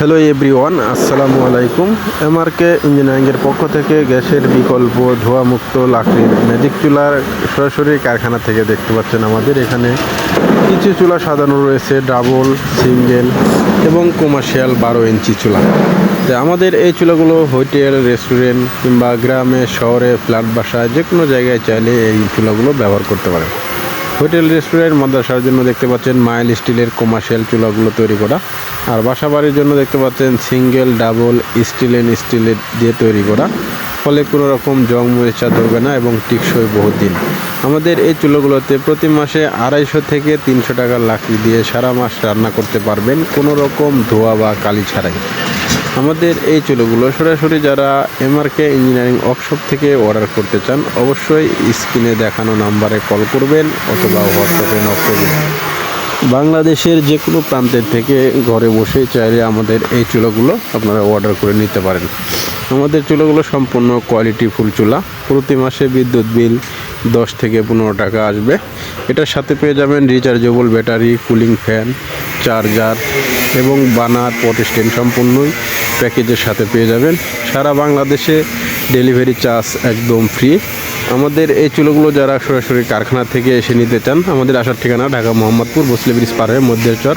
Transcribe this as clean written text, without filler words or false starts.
Hello everyone, আসসালামু আলাইকুম। এমআরকে ইঞ্জিনিয়ারিংয়ের পক্ষ থেকে গ্যাসের বিকল্প ধোঁয়ামুক্ত লাকড়ির ম্যাজিক চুলার সরাসরি কারখানা থেকে দেখতে পাচ্ছেন আমাদের এখানে কিছু চুলা সাজানো রয়েছে, ডাবল, সিঙ্গেল এবং কমার্শিয়াল 12 ইঞ্চি চুলা। তো আমাদের এই চুলাগুলো হোটেল, রেস্টুরেন্ট কিংবা গ্রামে, শহরে, ফ্ল্যাট বাসায় যে কোনো জায়গায় চাইলে এই চুলাগুলো ব্যবহার করতে পারেন। হোটেল, রেস্টুরেন্ট, মাদ্রাসার জন্য দেখতে পাচ্ছেন মাইল স্টিলের কমার্শিয়াল চুলাগুলো তৈরি করা, আর বাসা বাড়ির জন্য দেখতে পাচ্ছেন সিঙ্গেল, ডাবল, স্টিলের দিয়ে তৈরি করা, ফলে কোনো রকম জং মরিচা ধরবে না এবং টিকসই বহুদিন। আমাদের এই চুলাগুলোতে প্রতি মাসে 250 থেকে 300 টাকার লাকড়ি দিয়ে সারা মাস রান্না করতে পারবেন কোনো রকম ধোঁয়া বা কালি ছাড়াই। আমাদের এই চুলাগুলো সরাসরি যারা এমআরকে ইঞ্জিনিয়ারিং ওয়ার্কশপ থেকে অর্ডার করতে চান অবশ্যই স্ক্রিনে দেখানো নাম্বারে কল করবেন অথবা হোয়াটসঅ্যাপে নক করবেন। বাংলাদেশের যে কোনো প্রান্তের থেকে ঘরে বসে চাইলে আমাদের এই চুলাগুলো আপনারা অর্ডার করে নিতে পারেন। আমাদের চুলাগুলো সম্পূর্ণ কোয়ালিটিফুল চুলা। প্রতি মাসে বিদ্যুৎ বিল 10 থেকে 15 টাকা আসবে। এটার সাথে পেয়ে যাবেন rechargeable battery, cooling fan, charger এবং বানার পট স্ট্যান্ড সম্পূর্ণই প্যাকেজের সাথে পেয়ে যাবেন। সারা বাংলাদেশে ডেলিভারি চার্জ একদম ফ্রি। আমাদের এই চুলোগুলো যারা সরাসরি কারখানা থেকে এসে নিতে চান, আমাদের আসার ঠিকানা ঢাকা মোহাম্মদপুর বসলে ব্রিজ পাড়ে মধ্যের চর